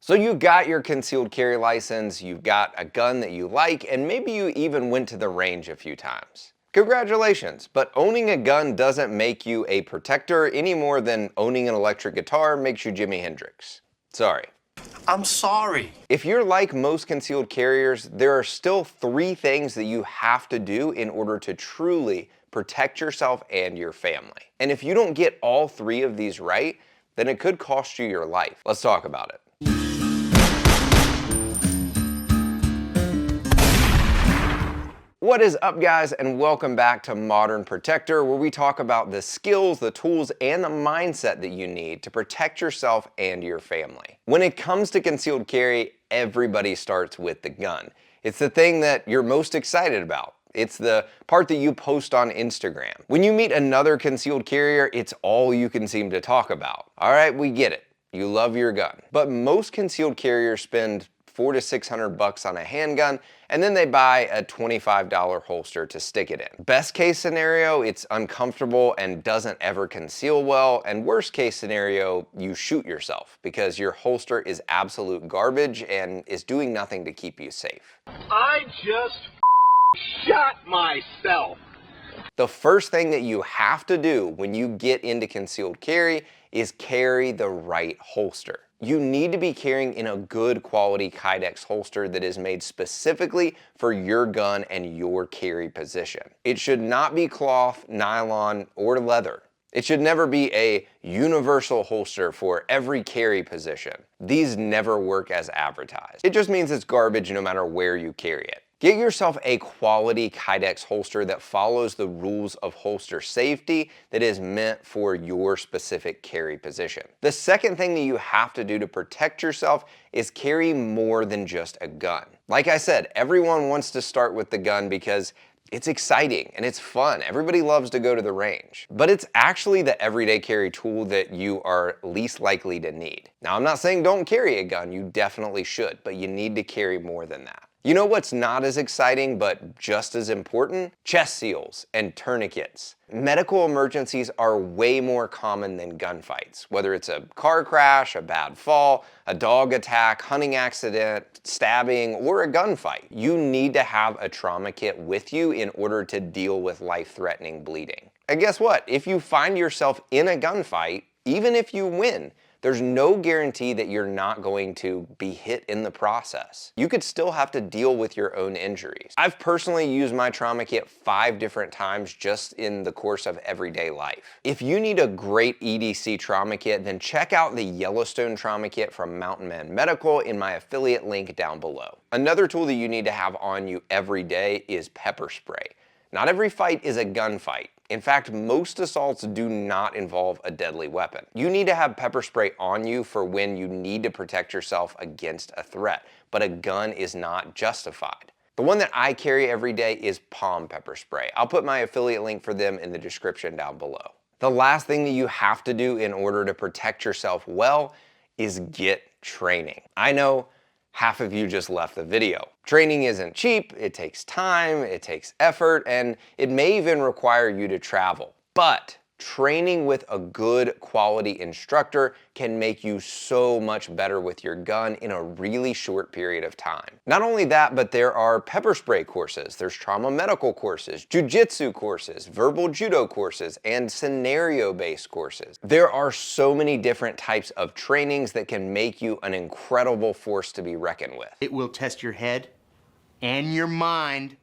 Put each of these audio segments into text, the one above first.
So you got your concealed carry license, you've got a gun that you like, and maybe you even went to the range a few times. Congratulations, but owning a gun doesn't make you a protector any more than owning an electric guitar makes you Jimi Hendrix. Sorry. I'm sorry. If you're like most concealed carriers, there are still 3 things that you have to do in order to truly protect yourself and your family. And if you don't get all 3 of these right, then it could cost you your life. Let's talk about it. What is up, guys, and welcome back to Modern Protector, where we talk about the skills, the tools, and the mindset that you need to protect yourself and your family. When it comes to concealed carry, everybody starts with the gun. It's the thing that you're most excited about. It's the part that you post on Instagram. When you meet another concealed carrier, it's all you can seem to talk about. All right, we get it. You love your gun. But most concealed carriers spend $400 to $600 on a handgun, and then they buy a $25 holster to stick it in. Best case scenario, it's uncomfortable and doesn't ever conceal well, and worst case scenario, you shoot yourself because your holster is absolute garbage and is doing nothing to keep you safe. I just shot myself. The first thing that you have to do when you get into concealed carry is carry the right holster. You need to be carrying in a good quality kydex holster that is made specifically for your gun and your carry position. It should not be cloth, nylon, or leather. It should never be a universal holster for every carry position. These never work as advertised. It just means it's garbage no matter where you carry it. Get yourself a quality kydex holster that follows the rules of holster safety that is meant for your specific carry position. The second thing that you have to do to protect yourself is carry more than just a gun. Like I said, everyone wants to start with the gun because it's exciting and it's fun. Everybody loves to go to the range. But it's actually the everyday carry tool that you are least likely to need. Now, I'm not saying don't carry a gun. You definitely should, but you need to carry more than that. You know what's not as exciting, but just as important? Chest seals and tourniquets. Medical emergencies are way more common than gunfights. Whether it's a car crash, a bad fall, a dog attack, hunting accident, stabbing, or a gunfight, you need to have a trauma kit with you in order to deal with life-threatening bleeding. And guess what? If you find yourself in a gunfight, even if you win, there's no guarantee that you're not going to be hit in the process. You could still have to deal with your own injuries. I've personally used my trauma kit 5 different times just in the course of everyday life. If you need a great EDC trauma kit, then check out the Yellowstone trauma kit from Mountain Man Medical in my affiliate link down below. Another tool that you need to have on you every day is pepper spray. Not every fight is a gunfight. In fact, most assaults do not involve a deadly weapon. You need to have pepper spray on you for when you need to protect yourself against a threat, but a gun is not justified. The one that I carry every day is Palm pepper spray. I'll put my affiliate link for them in the description down below. The last thing that you have to do in order to protect yourself well is get training. I know half of you just left the video. Training isn't cheap, it takes time, it takes effort, and it may even require you to travel. But training with a good quality instructor can make you so much better with your gun in a really short period of time. Not only that, but there are pepper spray courses, there's trauma medical courses, jujitsu courses, verbal judo courses, and scenario-based courses. There are so many different types of trainings that can make you an incredible force to be reckoned with. It will test your head and your mind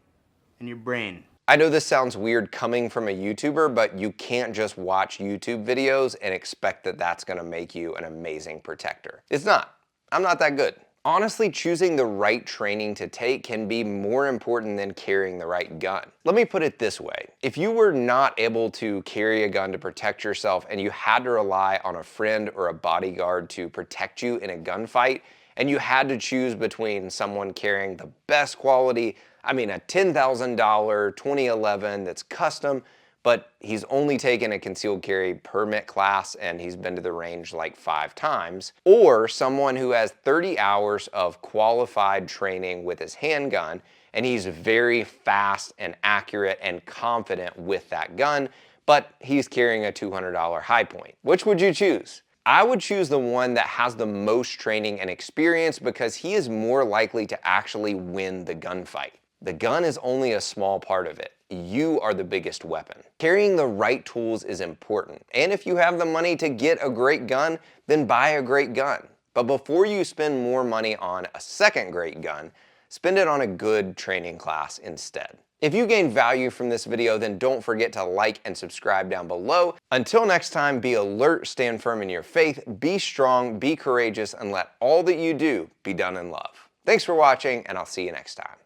and your brain. I know this sounds weird coming from a YouTuber, but you can't just watch YouTube videos and expect that that's gonna make you an amazing protector. It's not. I'm not that good. Honestly, choosing the right training to take can be more important than carrying the right gun. Let me put it this way. If you were not able to carry a gun to protect yourself and you had to rely on a friend or a bodyguard to protect you in a gunfight, and you had to choose between someone carrying the best quality, a $10,000 2011 that's custom, but he's only taken a concealed carry permit class and he's been to the range like 5 times, or someone who has 30 hours of qualified training with his handgun and he's very fast and accurate and confident with that gun, but he's carrying a $200 high point. Which would you choose? I would choose the one that has the most training and experience because he is more likely to actually win the gunfight. The gun is only a small part of it. You are the biggest weapon. Carrying the right tools is important, and if you have the money to get a great gun, then buy a great gun. But before you spend more money on a second great gun, spend it on a good training class instead. If you gained value from this video, then don't forget to like and subscribe down below. Until next time, be alert, stand firm in your faith, be strong, be courageous, and let all that you do be done in love. Thanks for watching, and I'll see you next time.